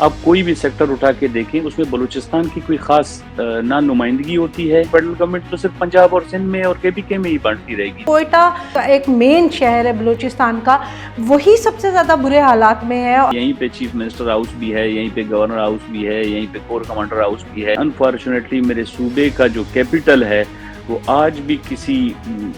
آپ کوئی بھی سیکٹر اٹھا کے دیکھیں اس میں بلوچستان کی کوئی خاص نہ نمائندگی ہوتی ہے. فیڈرل گورنمنٹ تو صرف پنجاب اور سندھ میں اور KPK میں ہی بانٹتی رہے گی. کوئٹہ ایک مین شہر ہے بلوچستان کا, وہی سب سے زیادہ برے حالات میں ہے. یہیں پہ چیف منسٹر ہاؤس بھی ہے, یہیں پہ گورنر ہاؤس بھی ہے, یہیں پہ کور کمانڈر ہاؤس بھی ہے. انفارچونیٹلی میرے صوبے کا جو کیپٹل ہے وہ آج بھی کسی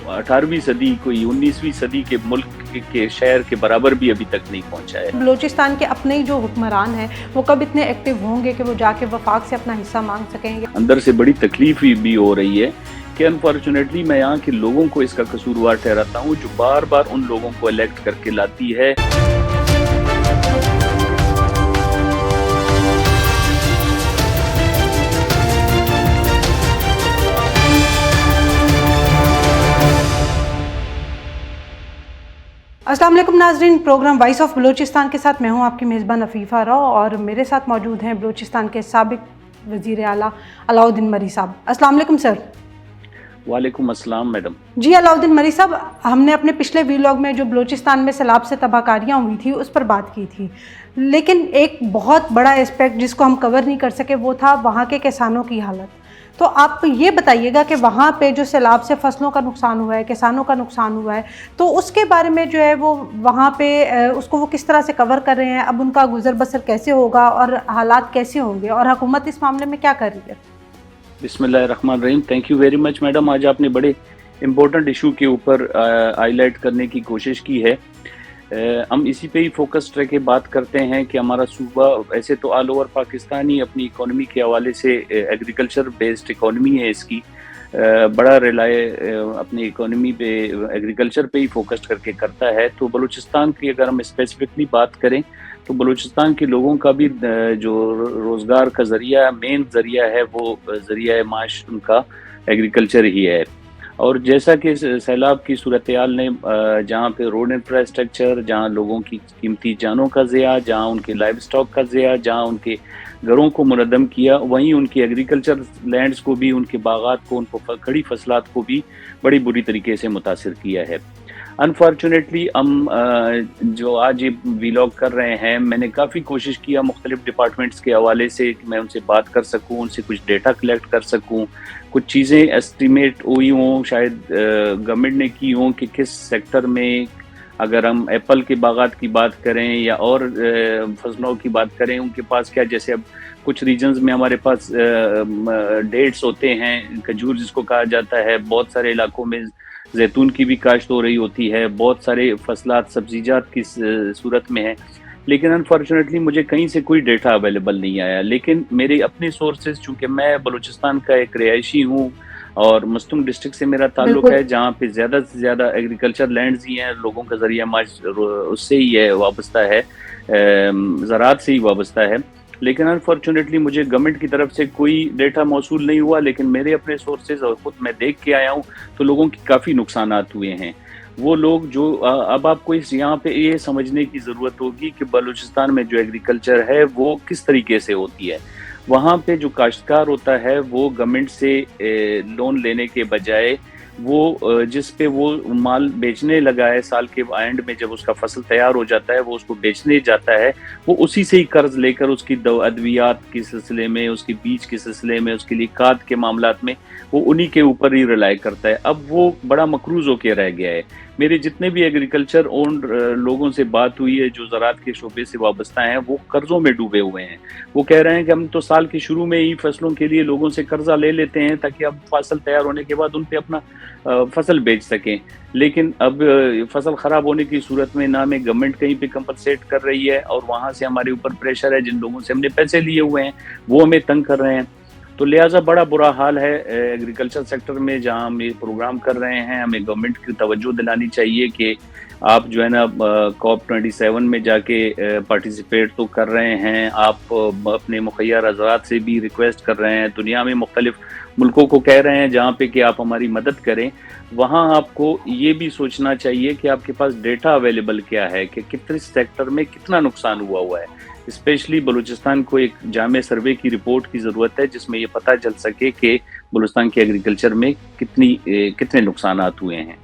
18ویں صدی کوئی 19ویں صدی کے ملک کے شہر کے برابر بھی ابھی تک نہیں پہنچا ہے. بلوچستان کے اپنے ہی جو حکمران ہیں وہ کب اتنے ایکٹیو ہوں گے کہ وہ جا کے وفاق سے اپنا حصہ مانگ سکیں گے؟ اندر سے بڑی تکلیف بھی ہو رہی ہے کہ انفارچونیٹلی میں یہاں کے لوگوں کو اس کا قصوروار ٹھہراتا ہوں جو بار بار ان لوگوں کو الیکٹ کر کے لاتی ہے. السلام علیکم ناظرین, پروگرام وائس آف بلوچستان کے ساتھ میں ہوں آپ کی میزبان عفیفہ راؤ, اور میرے ساتھ موجود ہیں بلوچستان کے سابق وزیر اعلیٰ علاؤالدین مری صاحب. السلام علیکم سر. وعلیکم السلام میڈم. جی علاؤالدین مری صاحب, ہم نے اپنے پچھلے ویلاگ میں جو بلوچستان میں سیلاب سے تباہ کاریاں ہوئی تھی اس پر بات کی تھی, لیکن ایک بہت بڑا اسپیکٹ جس کو ہم کور نہیں کر سکے وہ تھا وہاں کے کسانوں کی حالت. تو آپ یہ بتائیے گا کہ وہاں پہ جو سیلاب سے فصلوں کا نقصان ہوا ہے, کسانوں کا نقصان ہوا ہے, تو اس کے بارے میں جو ہے وہ وہاں پہ اس کو وہ کس طرح سے کور کر رہے ہیں, اب ان کا گزر بسر کیسے ہوگا اور حالات کیسے ہوں گے, اور حکومت اس معاملے میں کیا کر رہی ہے؟ بسم اللہ الرحمن الرحیم. Thank you very much madam. آج آپ نے بڑے امپورٹنٹ ایشو کے اوپر ہائی لائٹ کرنے کی کوشش کی ہے. ہم اسی پہ ہی فوکس رہ کے بات کرتے ہیں کہ ہمارا صوبہ ایسے تو آل اوور پاکستانی اپنی اکانومی کے حوالے سے ایگریکلچر بیسڈ اکانومی ہے, اس کی بڑا ریلائے اپنی اکانومی پہ ایگریکلچر پہ ہی فوکس کر کے کرتا ہے. تو بلوچستان کی اگر ہم اسپیسیفکلی بات کریں تو بلوچستان کے لوگوں کا بھی جو روزگار کا ذریعہ مین ذریعہ ہے وہ ذریعہ معاش ان کا ایگریکلچر ہی ہے. اور جیسا کہ سیلاب کی صورتحال نے جہاں پہ روڈ انفراسٹرکچر, جہاں لوگوں کی قیمتی جانوں کا ضیاع, جہاں ان کے لائف سٹاک کا ضیاع, جہاں ان کے گھروں کو منہدم کیا, وہیں ان کی ایگریکلچر لینڈز کو بھی, ان کے باغات کو, ان کو کھڑی فصلات کو بھی بڑی بری طریقے سے متاثر کیا ہے. انفارچونیٹلی ہم جو آج یہ ویلاگ کر رہے ہیں, میں نے کافی کوشش کیا مختلف ڈپارٹمنٹس کے حوالے سے کہ میں ان سے بات کر سکوں, ان سے کچھ ڈیٹا کلیکٹ کر سکوں, کچھ چیزیں ایسٹیمیٹ ہوئی ہوں, شاید گورنمنٹ نے کی ہوں کہ کس سیکٹر میں اگر ہم ایپل کے باغات کی بات کریں یا اور فصلوں کی بات کریں ان کے پاس کیا, جیسے اب کچھ ریجنز میں ہمارے پاس ڈیٹس ہوتے ہیں, کھجور جس کو کہا جاتا ہے, بہت سارے علاقوں میں زیتون کی بھی کاشت ہو رہی ہوتی ہے, بہت سارے فصلات سبزیجات کی صورت میں ہیں, لیکن انفارچونیٹلی مجھے کہیں سے کوئی ڈیٹا اویلیبل نہیں آیا. لیکن میرے اپنے سورسز, چونکہ میں بلوچستان کا ایک رہائشی ہوں اور مستنگ ڈسٹرکٹ سے میرا تعلق ہے, جہاں پہ زیادہ سے زیادہ ایگریکلچر لینڈز ہی ہیں, لوگوں کا ذریعہ معاش اس سے ہی ہے وابستہ ہے, زراعت سے ہی وابستہ ہے. لیکن انفارچونیٹلی مجھے گورنمنٹ کی طرف سے کوئی ڈیٹا موصول نہیں ہوا, لیکن میرے اپنے سورسز اور خود میں دیکھ کے آیا ہوں تو لوگوں کی کافی نقصانات ہوئے ہیں. وہ لوگ جو اب آپ کو یہاں پہ یہ سمجھنے کی ضرورت ہوگی کہ بلوچستان میں جو ایگریکلچر ہے وہ کس طریقے سے ہوتی ہے. وہاں پہ جو کاشتکار ہوتا ہے وہ گورنمنٹ سے لون لینے کے بجائے وہ جس پہ وہ مال بیچنے لگا ہے, سال کے اینڈ میں جب اس کا فصل تیار ہو جاتا ہے وہ اس کو بیچنے جاتا ہے, وہ اسی سے ہی قرض لے کر اس کی ادویات کے سلسلے میں, اس کی بیج کے سلسلے میں, اس کے لیے کھاد کے معاملات میں وہ انہی کے اوپر ہی ریلائی کرتا ہے. اب وہ بڑا مقروض ہو کے رہ گیا ہے. میرے جتنے بھی ایگریکلچر اونڈ لوگوں سے بات ہوئی ہے جو زراعت کے شعبے سے وابستہ ہیں, وہ قرضوں میں ڈوبے ہوئے ہیں. وہ کہہ رہے ہیں کہ ہم تو سال کے شروع میں ہی فصلوں کے لیے لوگوں سے قرضہ لے لیتے ہیں تاکہ اب فصل تیار ہونے کے بعد ان پہ اپنا فصل بیچ سکیں, لیکن اب فصل خراب ہونے کی صورت میں نہ ہمیں گورنمنٹ کہیں پہ کمپنسیٹ کر رہی ہے, اور وہاں سے ہمارے اوپر پریشر ہے, جن لوگوں سے ہم نے پیسے لیے ہوئے ہیں وہ ہمیں تنگ کر رہے ہیں. تو لہٰذا بڑا برا حال ہے ایگریکلچر سیکٹر میں جہاں ہم یہ پروگرام کر رہے ہیں. ہمیں گورنمنٹ کی توجہ دلانی چاہیے کہ آپ جو ہے نا COP27 میں جا کے پارٹیسپیٹ تو کر رہے ہیں, آپ اپنے مخیر حضرات سے بھی ریکویسٹ کر رہے ہیں, دنیا میں مختلف ملکوں کو کہہ رہے ہیں جہاں پہ کہ آپ ہماری مدد کریں. وہاں آپ کو یہ بھی سوچنا چاہیے کہ آپ کے پاس ڈیٹا اویلیبل کیا ہے کہ کتنے سیکٹر میں کتنا نقصان ہوا ہے. اسپیشلی بلوچستان کو ایک جامع سروے کی رپورٹ کی ضرورت ہے جس میں یہ پتہ چل سکے کہ بلوچستان کے ایگریکلچر میں کتنے نقصانات ہوئے ہیں.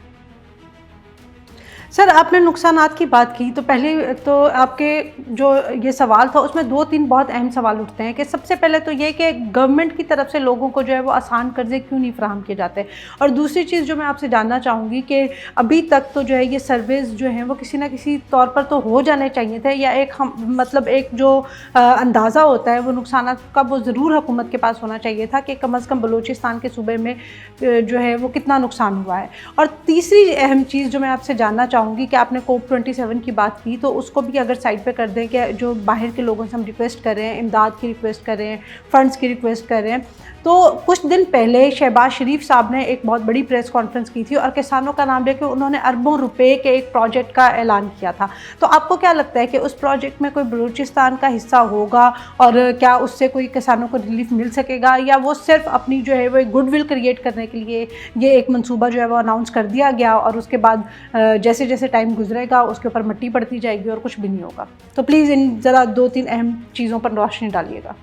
سر آپ نے نقصانات کی بات کی تو پہلے تو آپ کے جو یہ سوال تھا اس میں 2-3 بہت اہم سوال اٹھتے ہیں کہ سب سے پہلے تو یہ کہ گورنمنٹ کی طرف سے لوگوں کو جو ہے وہ آسان قرضے کیوں نہیں فراہم کیے جاتے، اور دوسری چیز جو میں آپ سے جاننا چاہوں گی کہ ابھی تک تو جو ہے یہ سرویز جو ہیں وہ کسی نہ کسی طور پر تو ہو جانے چاہیے تھے، یا ایک مطلب ایک جو اندازہ ہوتا ہے وہ نقصانات کا وہ ضرور حکومت کے پاس ہونا چاہیے تھا کہ کم از کم بلوچستان کے صوبے میں جو ہے وہ کتنا نقصان ہوا ہے۔ اور تیسری اہم چیز جو میں آپ سے جاننا چاہوں گی کہ آپ نے کوپ 27 کی بات کی تو اس کو بھی اگر سائڈ پہ کر دیں کہ جو باہر کے لوگوں سے ہم ریکویسٹ کر رہے ہیں، امداد کی ریکویسٹ کر رہے ہیں، فنڈز کی ریکویسٹ کر رہے ہیں، تو کچھ دن پہلے شہباز شریف صاحب نے ایک بہت بڑی پریس کانفرنس کی تھی اور کسانوں کا نام لے کے انہوں نے اربوں روپے کے ایک پروجیکٹ کا اعلان کیا تھا۔ تو آپ کو کیا لگتا ہے کہ اس پروجیکٹ میں کوئی بلوچستان کا حصہ ہوگا، اور کیا اس سے کوئی کسانوں کو ریلیف مل سکے گا، یا وہ صرف اپنی جو ہے وہ ایک گڈ ول کریٹ کرنے کے لیے یہ ایک منصوبہ جو ہے وہ اناؤنس کر دیا گیا اور اس کے بعد جیسے جیسے ٹائم گزرے گا اس کے اوپر مٹی پڑتی جائے گی اور کچھ بھی نہیں ہوگا؟ تو پلیز ان ذرا 2-3 اہم چیزوں پر روشنی ڈالیے گا۔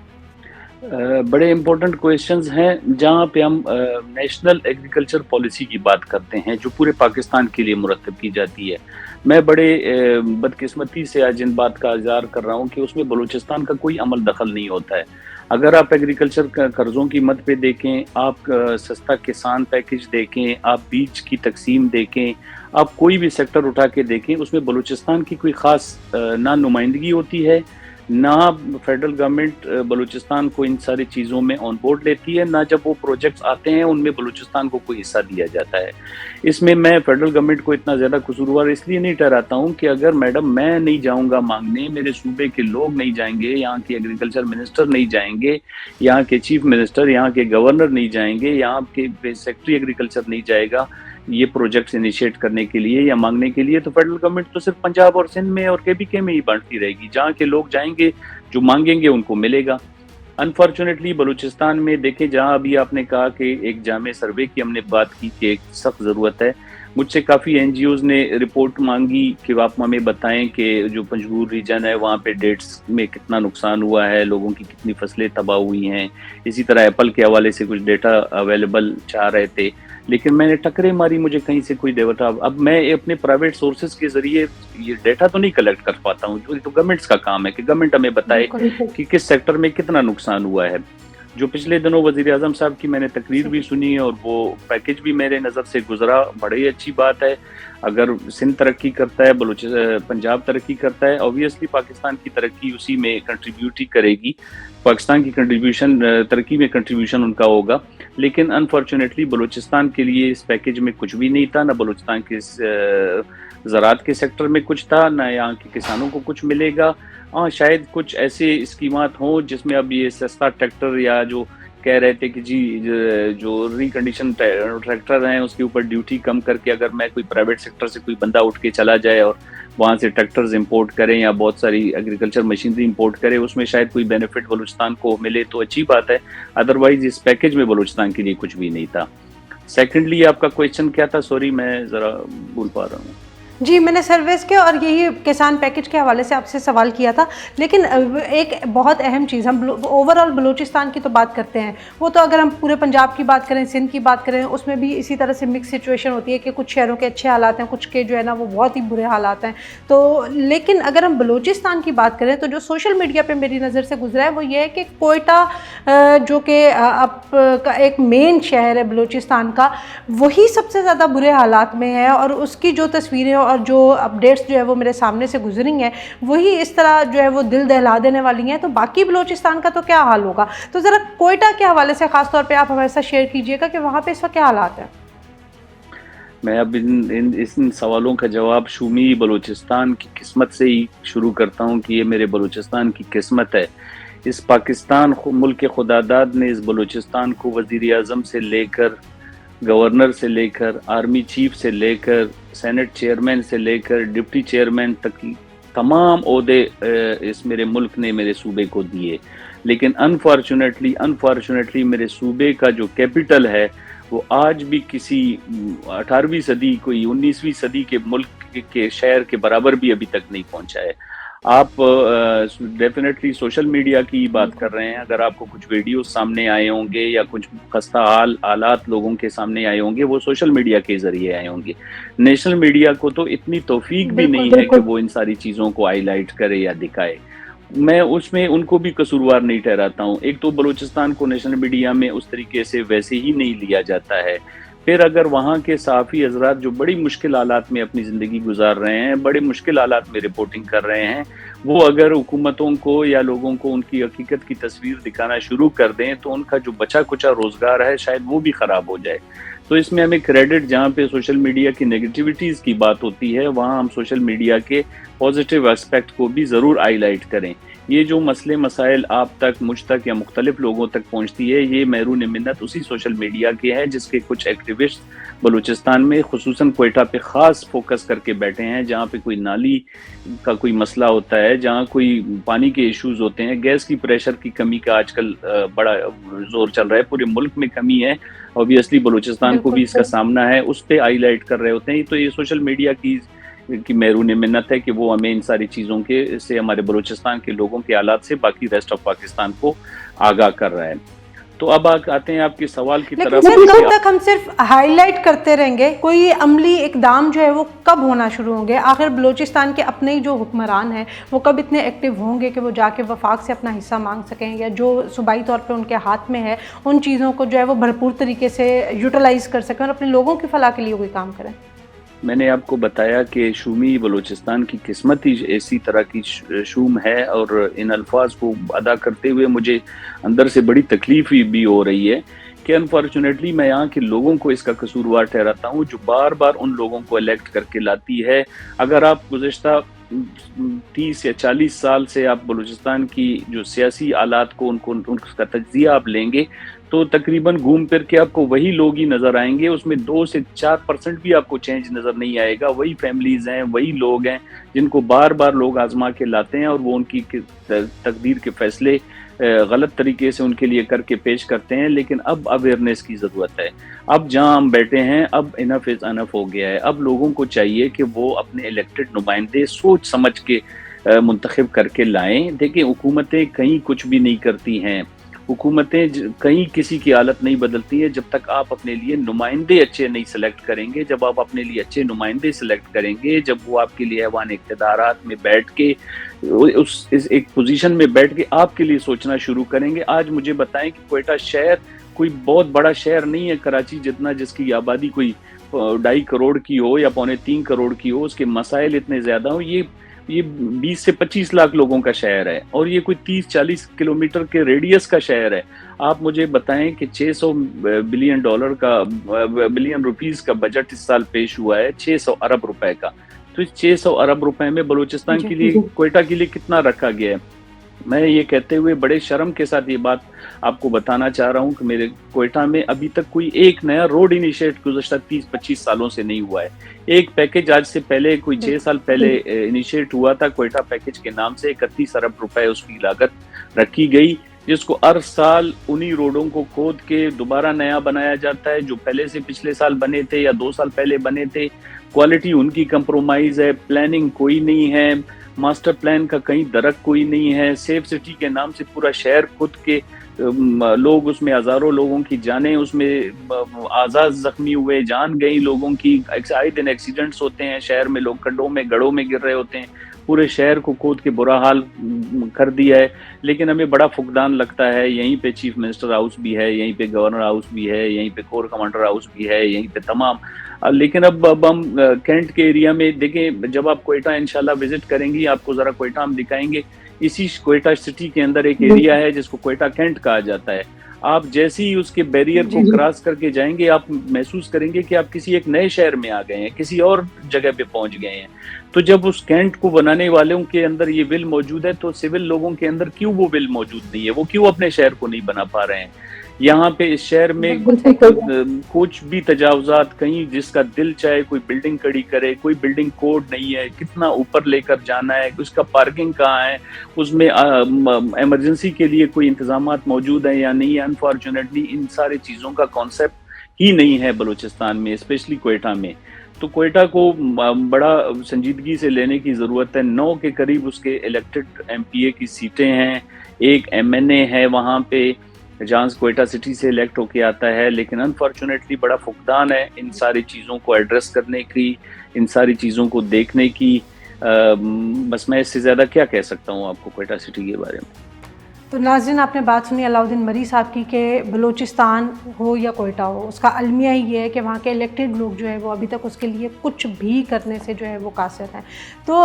بڑے امپورٹنٹ کویشچنز ہیں جہاں پہ ہم نیشنل ایگریکلچر پالیسی کی بات کرتے ہیں جو پورے پاکستان کے لیے مرتب کی جاتی ہے۔ میں بڑے بدقسمتی سے آج ان بات کا اظہار کر رہا ہوں کہ اس میں بلوچستان کا کوئی عمل دخل نہیں ہوتا ہے۔ اگر آپ ایگریکلچر قرضوں کی مد پہ دیکھیں، آپ سستا کسان پیکج دیکھیں، آپ بیج کی تقسیم دیکھیں، آپ کوئی بھی سیکٹر اٹھا کے دیکھیں، اس میں بلوچستان کی کوئی خاص نہ نمائندگی ہوتی ہے، نہ فیڈرل گورنمنٹ بلوچستان کو ان ساری چیزوں میں آن بورڈ لیتی ہے، نہ جب وہ پروجیکٹس آتے ہیں ان میں بلوچستان کو کوئی حصہ دیا جاتا ہے۔ اس میں فیڈرل گورنمنٹ کو اتنا زیادہ قصوروار اس لیے نہیں ٹھہراتا ہوں کہ اگر میڈم میں نہیں جاؤں گا مانگنے، میرے صوبے کے لوگ نہیں جائیں گے، یہاں کے ایگریکلچر منسٹر نہیں جائیں گے، یہاں کے چیف منسٹر، یہاں کے گورنر نہیں جائیں گے، یہاں کے سیکٹری ایگریکلچر نہیں جائے گا یہ پروجیکٹس انیشیٹ کرنے کے لیے یا مانگنے کے لیے، تو فیڈرل گورنمنٹ تو صرف پنجاب اور سندھ میں اور کے میں ہی بانٹتی رہے گی۔ جہاں کے لوگ جائیں گے، جو مانگیں گے ان کو ملے گا۔ انفارچونیٹلی بلوچستان میں دیکھیں، جہاں ابھی آپ نے کہا کہ ایک جامع سروے کی ہم نے بات کی کہ ایک سخت ضرورت ہے، مجھ سے کافی این جی اوز نے رپورٹ مانگی کہ آپ ہمیں بتائیں کہ جو پنجگور ریجن ہے وہاں پہ ڈیٹس میں کتنا نقصان ہوا ہے، لوگوں کی کتنی فصلیں تباہ ہوئی ہیں۔ اسی طرح ایپل کے حوالے سے کچھ ڈیٹا اویلیبل چاہ رہے تھے، لیکن میں نے ٹکرے ماری، مجھے کہیں سے کوئی ڈیٹا، اب میں اپنے پرائیویٹ سورسز کے ذریعے یہ ڈیٹا تو نہیں کلیکٹ کر پاتا ہوں، جو تو گورنمنٹس کا کام ہے کہ گورنمنٹ ہمیں بتائے کہ کس سیکٹر میں کتنا نقصان ہوا ہے۔ جو پچھلے دنوں وزیر اعظم صاحب کی میں نے تقریر بھی سنی اور وہ پیکج بھی میرے نظر سے گزرا، بڑی اچھی بات ہے۔ اگر سندھ ترقی کرتا ہے، پنجاب ترقی کرتا ہے، اوبویسلی پاکستان کی ترقی اسی میں کنٹریبیوٹ ہی کرے گی، پاکستان کی کنٹریبیوشن ترقی میں کنٹریبیوشن ان کا ہوگا۔ لیکن انفارچونیٹلی بلوچستان کے لیے اس پیکج میں کچھ بھی نہیں تھا، نہ بلوچستان کے زراعت کے سیکٹر میں کچھ تھا، نہ یہاں کے کسانوں کو کچھ ملے گا۔ ہاں شاید کچھ ایسے اسکیمات ہوں جس میں اب یہ سستا ٹریکٹر یا جو کہہ رہے تھے کہ جی جو ریکنڈیشن ٹریکٹر ہیں اس کے اوپر ڈیوٹی کم کر کے اگر میں کوئی پرائیویٹ سیکٹر سے کوئی بندہ اٹھ کے چلا جائے اور وہاں سے ٹریکٹرز امپورٹ کریں یا بہت ساری ایگریکلچر مشینری امپورٹ کرے، اس میں شاید کوئی بینیفٹ بلوچستان کو ملے تو اچھی بات ہے، ادروائز اس پیکج میں بلوچستان کے لیے کچھ بھی نہیں تھا۔ سیکنڈلی آپ کا کویشچن کیا تھا؟ سوری میں ذرا بھول پا رہا ہوں۔ جی میں نے سروس کے اور یہی کسان پیکج کے حوالے سے آپ سے سوال کیا تھا، لیکن ایک بہت اہم چیز، ہم اوور آل بلوچستان کی تو بات کرتے ہیں، وہ تو اگر ہم پورے پنجاب کی بات کریں، سندھ کی بات کریں، اس میں بھی اسی طرح سے مکس سچویشن ہوتی ہے کہ کچھ شہروں کے اچھے حالات ہیں، کچھ کے جو ہے نا وہ بہت ہی برے حالات ہیں۔ تو لیکن اگر ہم بلوچستان کی بات کریں تو جو سوشل میڈیا پہ میری نظر سے گزرا ہے وہ یہ ہے کہ کوئٹہ جو کہ اب کا ایک مین شہر ہے بلوچستان کا، وہی سب سے زیادہ برے حالات میں ہے، اور اس کی جو تصویریں اور جو اپڈیٹس جو ہے وہ میرے سامنے سے گزری ہیں وہی اس طرح جو ہے وہ دل دہلا دینے والی ہیں۔ تو باقی بلوچستان کا تو کیا حال ہوگا؟ تو ذرا کوئٹہ کے حوالے سے خاص طور پہ آپ ہمارے ساتھ شیئر کیجئے گا کہ وہاں پہ اس وقت کیا حالات ہیں۔ میں اب ان سوالوں کا جواب شومی بلوچستان کی قسمت سے ہی شروع کرتا ہوں کہ یہ میرے بلوچستان کی قسمت ہے۔ اس پاکستان ملک خدا داد نے اس بلوچستان کو وزیر اعظم سے لے کر، گورنر سے لے کر، آرمی چیف سے لے کر، سینٹ چیئرمین سے لے کر ڈپٹی چیئرمین تک تمام عہدے اس میرے ملک نے میرے صوبے کو دیے، لیکن انفارچونیٹلی میرے صوبے کا جو کیپٹل ہے وہ آج بھی کسی 18ویں صدی کوئی 19ویں صدی کے ملک کے شہر کے برابر بھی ابھی تک نہیں پہنچا ہے۔ آپ ڈیفینیٹلی سوشل میڈیا کی بات کر رہے ہیں، اگر آپ کو کچھ ویڈیوز سامنے آئے ہوں گے یا کچھ خستہ حالات لوگوں کے سامنے آئے ہوں گے، وہ سوشل میڈیا کے ذریعے آئے ہوں گے۔ نیشنل میڈیا کو تو اتنی توفیق بھی بالکل نہیں ہے کہ وہ ان ساری چیزوں کو ہائی لائٹ کرے یا دکھائے۔ میں اس میں ان کو بھی قصوروار نہیں ٹھہراتا ہوں۔ ایک تو بلوچستان کو نیشنل میڈیا میں اس طریقے سے ویسے ہی نہیں لیا جاتا ہے، پھر اگر وہاں کے صحافی حضرات جو بڑی مشکل حالات میں اپنی زندگی گزار رہے ہیں، بڑے مشکل حالات میں رپورٹنگ کر رہے ہیں، وہ اگر حکومتوں کو یا لوگوں کو ان کی حقیقت کی تصویر دکھانا شروع کر دیں تو ان کا جو بچا کچا روزگار ہے شاید وہ بھی خراب ہو جائے۔ تو اس میں ہمیں کریڈٹ، جہاں پہ سوشل میڈیا کی نیگیٹیوٹیز کی بات ہوتی ہے وہاں ہم سوشل میڈیا کے پازیٹیو اسپیکٹ کو بھی ضرور ہائی لائٹ کریں۔ یہ جو مسئلے مسائل آپ تک، مجھ تک یا مختلف لوگوں تک پہنچتی ہے، یہ محرون منت اسی سوشل میڈیا کے ہے جس کے کچھ ایکٹیوسٹ بلوچستان میں خصوصاً کوئٹہ پہ خاص فوکس کر کے بیٹھے ہیں، جہاں پہ کوئی نالی کا کوئی مسئلہ ہوتا ہے، جہاں کوئی پانی کے ایشوز ہوتے ہیں، گیس کی پریشر کی کمی کا آج کل بڑا زور چل رہا ہے، پورے ملک میں کمی ہے، اوبیسلی بلوچستان کو بھی اس کا سامنا ہے، اس پہ ہائی لائٹ کر رہے ہوتے ہیں۔ تو یہ سوشل میڈیا کی محرون منت ہے کہ وہ ہمیں ان ساری چیزوں کے سے، ہمارے بلوچستان کے لوگوں کے حالات سے باقی ریسٹ آف پاکستان کو آگاہ کر رہا ہے۔ تو اب آتے ہیں آپ کے سوال کی طرف۔ لیکن سر کب تک ہم صرف ہائی لائٹ کرتے رہیں گے؟ کوئی عملی اقدام جو ہے وہ کب ہونا شروع ہوں گے؟ آخر بلوچستان کے اپنے ہی جو حکمران ہیں وہ کب اتنے ایکٹیو ہوں گے کہ وہ جا کے وفاق سے اپنا حصہ مانگ سکیں، یا جو صوبائی طور پہ ان کے ہاتھ میں ہے ان چیزوں کو جو ہے وہ بھرپور طریقے سے یوٹیلائز کر سکیں اور اپنے لوگوں کی فلاح کے لیے کوئی کام کریں؟ میں نے آپ کو بتایا کہ شومی بلوچستان کی قسمت ہی ایسی طرح کی شوم ہے، اور ان الفاظ کو ادا کرتے ہوئے مجھے اندر سے بڑی تکلیف بھی ہو رہی ہے کہ انفارچونیٹلی میں یہاں کے لوگوں کو اس کا قصوروار ٹھہراتا ہوں جو بار بار ان لوگوں کو الیکٹ کر کے لاتی ہے۔ اگر آپ گزشتہ 30 یا 40 سال سے آپ بلوچستان کی جو سیاسی حالات کو ان کا تجزیہ آپ لیں گے تو تقریباً گھوم پھر کے آپ کو وہی لوگ ہی نظر آئیں گے، اس میں 2 سے 4% بھی آپ کو چینج نظر نہیں آئے گا۔ وہی فیملیز ہیں، وہی لوگ ہیں جن کو بار بار لوگ آزما کے لاتے ہیں اور وہ ان کی تقدیر کے فیصلے غلط طریقے سے ان کے لیے کر کے پیش کرتے ہیں۔ لیکن اب اویئرنیس کی ضرورت ہے۔ اب جہاں ہم بیٹھے ہیں اب انف از انف ہو گیا ہے۔ اب لوگوں کو چاہیے کہ وہ اپنے الیکٹڈ نمائندے سوچ سمجھ کے منتخب کر کے لائیں۔ دیکھیں حکومتیں کہیں کچھ بھی نہیں کرتی ہیں، حکومتیں کہیں کسی کی حالت نہیں بدلتی ہیں جب تک آپ اپنے لیے نمائندے اچھے نہیں سلیکٹ کریں گے۔ جب آپ اپنے لیے اچھے نمائندے سلیکٹ کریں گے، جب وہ آپ کے لیے ایوان اقتدارات میں بیٹھ کے اس ایک پوزیشن میں بیٹھ کے آپ کے لیے سوچنا شروع کریں گے۔ آج مجھے بتائیں کہ کوئٹہ شہر کوئی بہت بڑا شہر نہیں ہے کراچی جتنا، جس کی آبادی کوئی 2.5 کروڑ کی ہو یا 2.25 کروڑ کی ہو، اس کے مسائل اتنے زیادہ ہوں۔ یہ 20 سے 25 لاکھ لوگوں کا شہر ہے اور یہ کوئی 30-40 کلومیٹر کے ریڈیس کا شہر ہے۔ آپ مجھے بتائیں کہ $600 بلین روپیز کا بجٹ اس سال پیش ہوا ہے، 600 ارب روپے کا۔ تو اس 600 ارب روپے میں بلوچستان کے لیے، کوئٹہ کے لیے کتنا رکھا گیا ہے؟ میں یہ کہتے ہوئے بڑے شرم کے ساتھ یہ بات آپ کو بتانا چاہ رہا ہوں کہ میرے کوئٹہ میں ابھی تک کوئی ایک نیا روڈ انیشیٹ گزشتہ 30-25 سالوں سے نہیں ہوا ہے۔ ایک پیکج آج سے پہلے کوئی 6 سال پہلے انیشیٹ ہوا تھا کوئٹہ پیکج کے نام سے، 31 ارب روپے اس کی لاگت رکھی گئی، جس کو ہر سال انہی روڈوں کو کھود کے دوبارہ نیا بنایا جاتا ہے جو پہلے سے پچھلے سال بنے تھے یا 2 سال پہلے بنے تھے۔ کوالٹی ان کی کمپرومائز ہے، پلاننگ کوئی نہیں ہے، ماسٹر پلان کا کہیں درک کوئی نہیں ہے۔ سیف سٹی کے نام سے پورا شہر خود کے لوگ اس میں ہزاروں لوگوں کی جانیں اس میں آزاد زخمی ہوئے، جان گئی لوگوں کی، آئے دن ایکسیڈنٹس ہوتے ہیں شہر میں، لوگ کھڈوں میں گڑھوں میں گر رہے ہوتے ہیں، پورے شہر کو کھود کے برا حال کر دیا ہے۔ لیکن ہمیں بڑا فقدان لگتا ہے، یہیں پہ چیف منسٹر ہاؤس بھی ہے، یہیں پہ گورنر ہاؤس بھی ہے، یہیں پہ کور کمانڈر ہاؤس بھی ہے، یہیں پہ تمام۔ لیکن اب ہم کینٹ کے ایریا میں دیکھیں، جب آپ کوئٹہ انشاءاللہ وزٹ کریں گی آپ کو ذرا کوئٹہ ہم دکھائیں گے۔ اسی کوئٹہ سٹی کے اندر ایک ایریا ہے جس کو کوئٹہ کینٹ کہا جاتا ہے۔ آپ جیسے ہی اس کے بیریئر کو کراس کر کے جائیں گے آپ محسوس کریں گے کہ آپ کسی ایک نئے شہر میں آ گئے ہیں، کسی اور جگہ پہ پہنچ گئے ہیں۔ تو جب اس کینٹ کو بنانے والوں کے اندر یہ ول موجود ہے تو سول لوگوں کے اندر کیوں وہ ول موجود نہیں ہے؟ وہ کیوں اپنے شہر کو نہیں بنا پا رہے ہیں؟ یہاں پہ اس شہر میں کچھ بھی تجاوزات، کہیں جس کا دل چاہے کوئی بلڈنگ کھڑی کرے، کوئی بلڈنگ کوڈ نہیں ہے، کتنا اوپر لے کر جانا ہے، اس کا پارکنگ کہاں ہے، اس میں ایمرجنسی کے لیے کوئی انتظامات موجود ہیں یا نہیں ہے۔ انفارچونیٹلی ان سارے چیزوں کا کانسیپٹ ہی نہیں ہے بلوچستان میں، اسپیشلی کوئٹہ میں۔ تو کوئٹہ کو بڑا سنجیدگی سے لینے کی ضرورت ہے. 9 کے قریب اس کے الیکٹڈ ایم پی اے کی سیٹیں ہیں, ایک ایم این اے ہے وہاں پہ جہاں کوئٹہ سٹی سے الیکٹ ہو کے آتا ہے, لیکن انفارچونیٹلی بڑا فقدان ہے ان ساری چیزوں کو ایڈریس کرنے کی, ان ساری چیزوں کو دیکھنے کی. بس میں اس سے زیادہ کیا کہہ سکتا ہوں آپ کو کوئٹہ سٹی کے بارے میں. تو ناظرین آپ نے بات سنی علاؤالدین مری صاحب کی کہ بلوچستان ہو یا کوئٹہ ہو, اس کا المیہ یہ ہے کہ وہاں کے الیکٹڈ لوگ جو ہے وہ ابھی تک اس کے لیے کچھ بھی کرنے سے جو ہے وہ قاصر ہیں. تو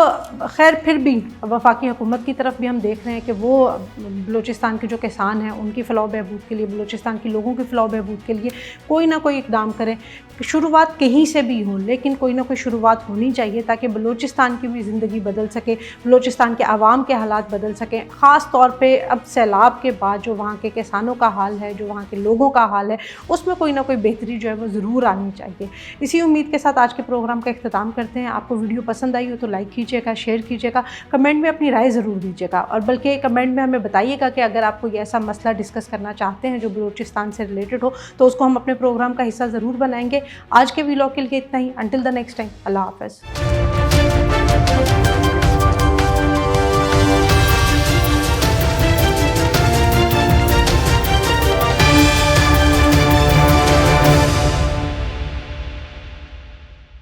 خیر پھر بھی وفاقی حکومت کی طرف بھی ہم دیکھ رہے ہیں کہ وہ بلوچستان کے جو کسان ہیں ان کی فلاح و بہبود کے لیے, بلوچستان کے لوگوں کی فلاح و بہبود کے لیے کوئی نہ کوئی اقدام کریں. شروعات کہیں سے بھی ہوں لیکن کوئی نہ کوئی شروعات ہونی چاہیے تاکہ بلوچستان کی بھی زندگی بدل سکے, بلوچستان کے عوام کے حالات بدل سکیں. خاص طور پہ اب سیلاب کے بعد جو وہاں کے کسانوں کا حال ہے, جو وہاں کے لوگوں کا حال ہے, اس میں کوئی نہ کوئی بہتری جو ہے وہ ضرور آنی چاہیے. اسی امید کے ساتھ آج کے پروگرام کا اختتام کرتے ہیں. آپ کو ویڈیو پسند آئی ہو تو لائک کیجیے گا, شیئر کیجیے گا, کمنٹ میں اپنی رائے ضرور دیجیے گا, اور بلکہ کمنٹ میں ہمیں بتائیے گا کہ اگر آپ کوئی ایسا مسئلہ ڈسکس کرنا چاہتے ہیں جو بلوچستان سے ریلیٹڈ ہو تو اس کو ہم اپنے پروگرام کا حصہ ضرور بنائیں گے. آج کے ویلاگ کے لیے اتنا ہی. انٹل دا نیکسٹ ٹائم, اللہ حافظ.